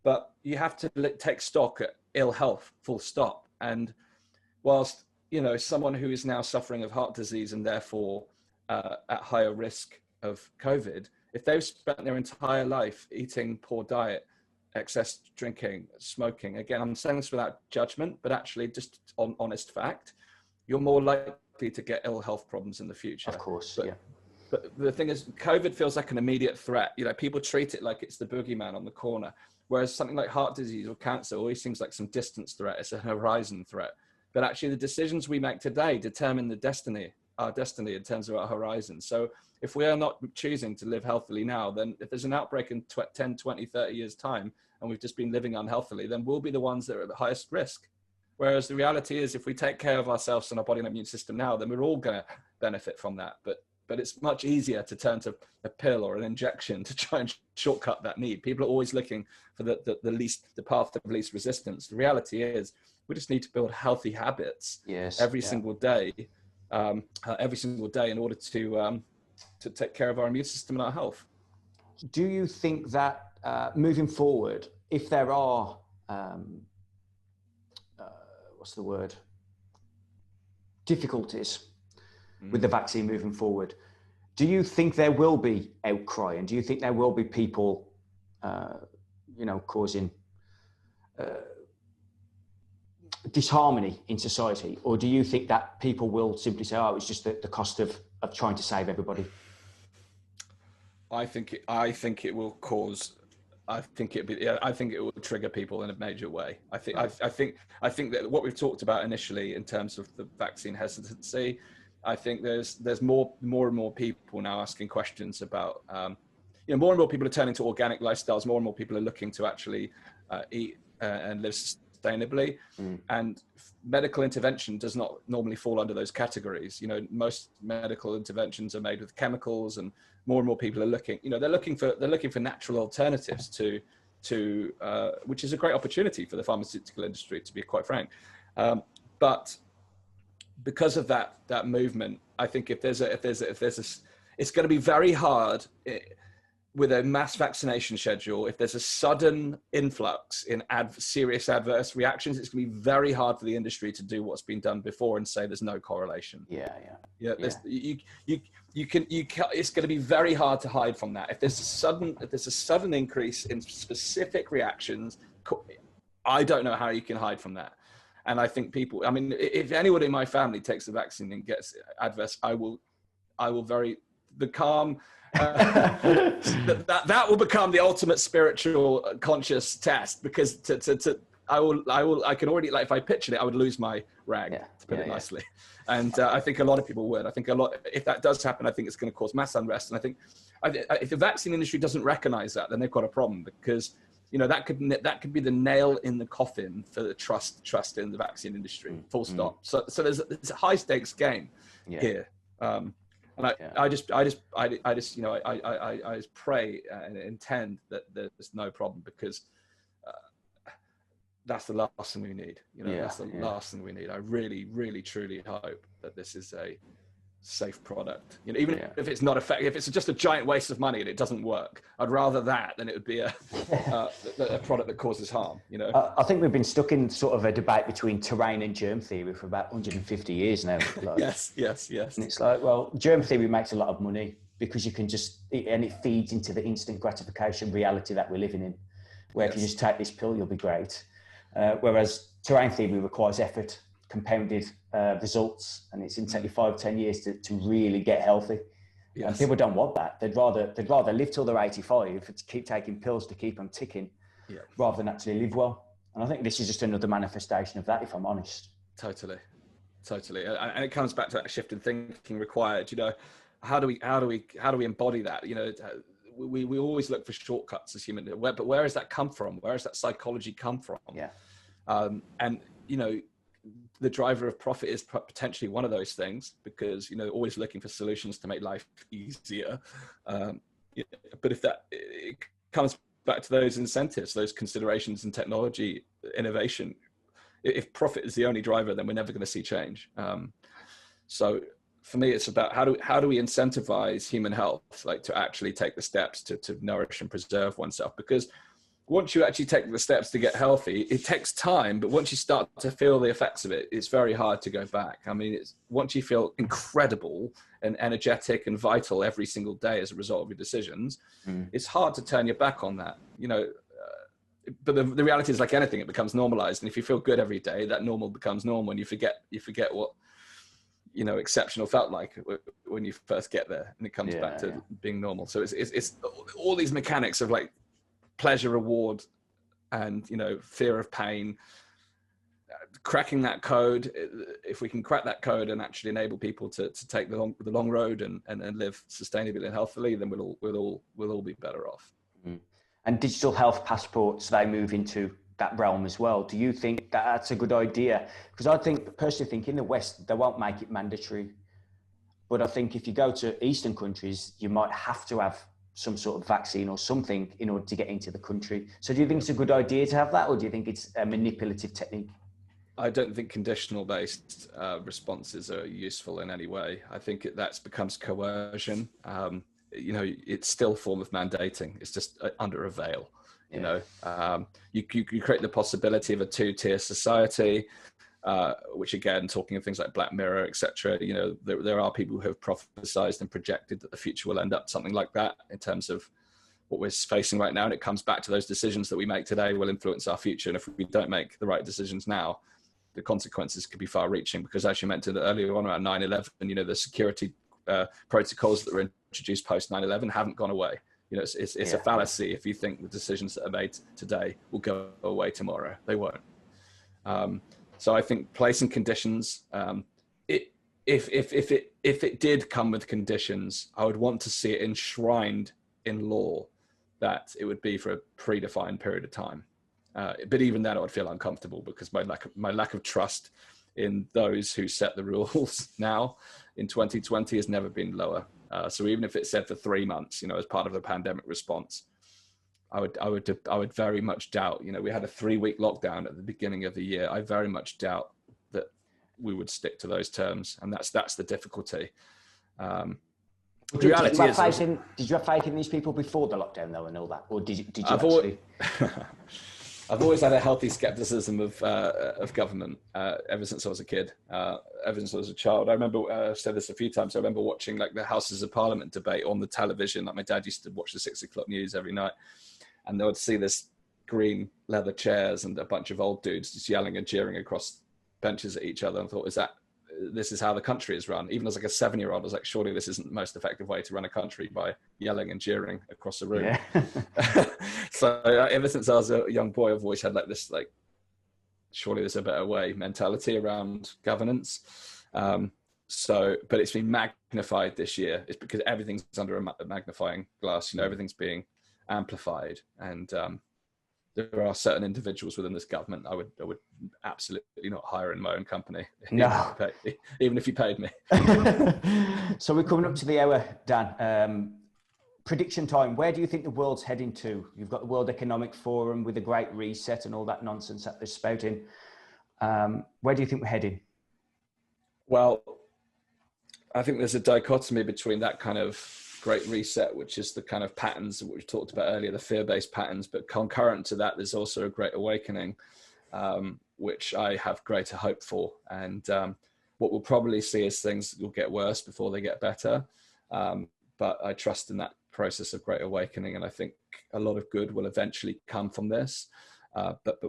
but you have to take stock at ill health, full stop. And whilst, you know, someone who is now suffering of heart disease and therefore at higher risk of COVID, if they've spent their entire life eating poor diet, excess drinking, smoking, again, I'm saying this without judgment, but actually just on honest fact, you're more likely to get ill health problems in the future. Of course, But the thing is, COVID feels like an immediate threat. You know, people treat it like it's the boogeyman on the corner, whereas something like heart disease or cancer always seems like some distance threat. It's a horizon threat. But actually, the decisions we make today determine our destiny in terms of our horizon. So if we are not choosing to live healthily now, then if there's an outbreak in 10, 20, 30 years time, and we've just been living unhealthily, then we'll be the ones that are at the highest risk. Whereas the reality is, if we take care of ourselves and our body and immune system now, then we're all going to benefit from that. But it's much easier to turn to a pill or an injection to try and shortcut that need. People are always looking for the path of least resistance. The reality is, we just need to build healthy habits every single day in order to take care of our immune system and our health. Do you think that moving forward, if there are, difficulties with the vaccine moving forward, do you think there will be outcry, and do you think there will be people, causing disharmony in society, or do you think that people will simply say, "Oh, it's just the cost of trying to save everybody"? I think it will cause. I think it will trigger people in a major way. I think that what we've talked about initially in terms of the vaccine hesitancy, I think there's more and more people now asking questions about, more and more people are turning to organic lifestyles. More and more people are looking to actually eat and live sustainably. And medical intervention does not normally fall under those categories. You know, most medical interventions are made with chemicals, and more people are looking, you know, they're looking for natural alternatives to which is a great opportunity for the pharmaceutical industry, to be quite frank. But because of that movement, I think if there's it's going to be very hard with a mass vaccination schedule. If there's a sudden influx in serious adverse reactions, it's going to be very hard for the industry to do what's been done before and say there's no correlation. Yeah. You can. It's going to be very hard to hide from that. If there's a sudden increase in specific reactions, I don't know how you can hide from that. And I think people, I mean, if anyone in my family takes the vaccine and gets adverse, I will become, that will become the ultimate spiritual conscious test, because I can already, like, if I pictured it, I would lose my rag, to put it nicely. And I think a lot of people would. I think if that does happen, I think it's going to cause mass unrest. And I think if the vaccine industry doesn't recognize that, then they've got a problem, because, you know, that could be the nail in the coffin for the trust in the vaccine industry. Full stop. So there's a high stakes game here. And I just you know, I just pray and intend that there's no problem, because that's the last thing we need. You know, that's the last thing we need. I really, really, truly hope that this is a safe product. You know, even if it's not effective, if it's just a giant waste of money and it doesn't work, I'd rather that than it would be a product that causes harm. You know, I think we've been stuck in sort of a debate between terrain and germ theory for about 150 years now. Like, yes. And it's like, well, germ theory makes a lot of money because you can and it feeds into the instant gratification reality that we're living in, where if you just take this pill, you'll be great. Whereas terrain theory requires effort, compounded results, and it's going to take you 5-10 years to really get healthy. And people don't want that. They'd rather live till they're 85 to keep taking pills to keep them ticking, rather than actually live well. And I think this is just another manifestation of that, if I'm honest. Totally. And it comes back to that shift in thinking required. You know, how do we embody that? You know, we always look for shortcuts as humans, but where does that come from? Where does that psychology come from? And, you know, the driver of profit is potentially one of those things, because, you know, always looking for solutions to make life easier. But if it comes back to those incentives, those considerations in technology innovation, if profit is the only driver, then we're never going to see change. So for me, it's about how do we incentivize human health, like to actually take the steps to nourish and preserve oneself, because once you actually take the steps to get healthy, it takes time, but once you start to feel the effects of it, it's very hard to go back. I mean, once you feel incredible and energetic and vital every single day as a result of your decisions, it's hard to turn your back on that, you know. But the reality is, like anything, it becomes normalized. And if you feel good every day, that normal becomes normal, and you forget what, you know, exceptional felt like when you first get there, and it comes back to being normal. So it's all these mechanics of, like, pleasure, reward, and, you know, fear of pain, cracking that code. If we can crack that code and actually enable people to take the long road and live sustainably and healthily, then we'll all be better off. And digital health passports, they move into that realm as well. Do you think that that's a good idea? Because I personally think in the West, they won't make it mandatory. But I think if you go to Eastern countries, you might have to have some sort of vaccine or something in order to get into the country. So do you think it's a good idea to have that, or do you think it's a manipulative technique? I don't think conditional based responses are useful in any way. I think that becomes coercion. You know, it's still a form of mandating. It's just under a veil. You know, you create the possibility of a two-tier society, which, again, talking of things like Black Mirror, etc. You know, there are people who have prophesized and projected that the future will end up something like that in terms of what we're facing right now. And it comes back to those decisions that we make today will influence our future. And if we don't make the right decisions now, the consequences could be far-reaching. Because, as you mentioned earlier on around 9/11, you know, the security protocols that were introduced post 9/11 haven't gone away. You know, it's a fallacy if you think the decisions that are made today will go away tomorrow. They won't. So I think placing conditions, if it did come with conditions, I would want to see it enshrined in law that it would be for a predefined period of time. But even then I would feel uncomfortable because my lack of trust in those who set the rules now in 2020 has never been lower. So even if it said for 3 months, as part of the pandemic response, I would very much doubt, we had a 3-week lockdown at the beginning of the year. I very much doubt that we would stick to those terms. And that's the difficulty. Did you have faith in these people before the lockdown though and all that? Or did you actually... I've always had a healthy skepticism of government ever since I was a kid, ever since I was a child. I remember, I've said this a few times, I remember watching like the Houses of Parliament debate on the television. Like my dad used to watch the 6 o'clock news every night, and they would see this green leather chairs and a bunch of old dudes just yelling and jeering across benches at each other, and thought, this is how the country is run. Even as like a 7-year-old, I was like, surely this isn't the most effective way to run a country, by yelling and jeering across the room. Yeah. So ever since I was a young boy, I've always had like this, like, surely there's a better way mentality around governance. But it's been magnified this year. It's because everything's under a magnifying glass, everything's being amplified. And there are certain individuals within this government I would absolutely not hire in my own company. No. Even if you paid me. So we're coming up to the hour, Dan. Prediction time. Where do you think the world's heading to? You've got the World Economic Forum with the Great Reset and all that nonsense that they're spouting. Where do you think we're heading? Well, I think there's a dichotomy between that kind of Great Reset, which is the kind of patterns that we talked about earlier, the fear-based patterns, but concurrent to that, there's also a Great Awakening, which I have greater hope for. And what we'll probably see is things will get worse before they get better. But I trust in that process of Great Awakening, and I think a lot of good will eventually come from this. But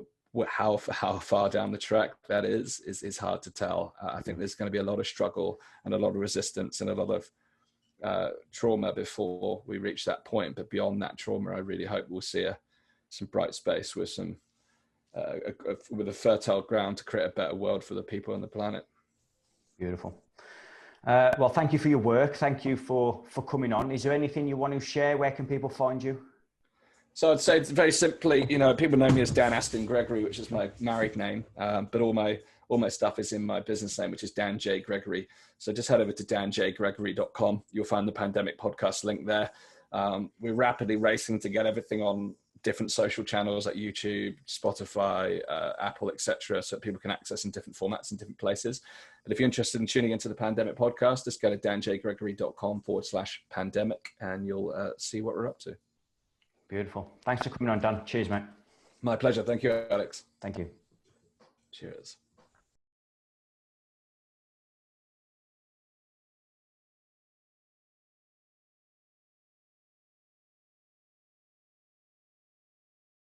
how far down the track that is hard to tell. I think there's going to be a lot of struggle and a lot of resistance and a lot of trauma before we reach that point. But beyond that trauma, I really hope we'll see some bright space with with a fertile ground to create a better world for the people on the planet. Beautiful. Well, thank you for your work. Thank you for coming on. Is there anything you want to share? Where can people find you? So I'd say it's very simply, people know me as Dan Astin-Gregory, which is my married name, but all my stuff is in my business name, which is Dan J. Gregory. So just head over to danjgregory.com. You'll find the Pandemic Podcast link there. We're rapidly racing to get everything on different social channels like YouTube, Spotify, Apple, etc., so people can access in different formats in different places. But if you're interested in tuning into the Pandemic Podcast, just go to danjgregory.com/pandemic and you'll see what we're up to. Beautiful. Thanks for coming on, Dan. Cheers, mate. My pleasure. Thank you, Alex. Thank you. Cheers.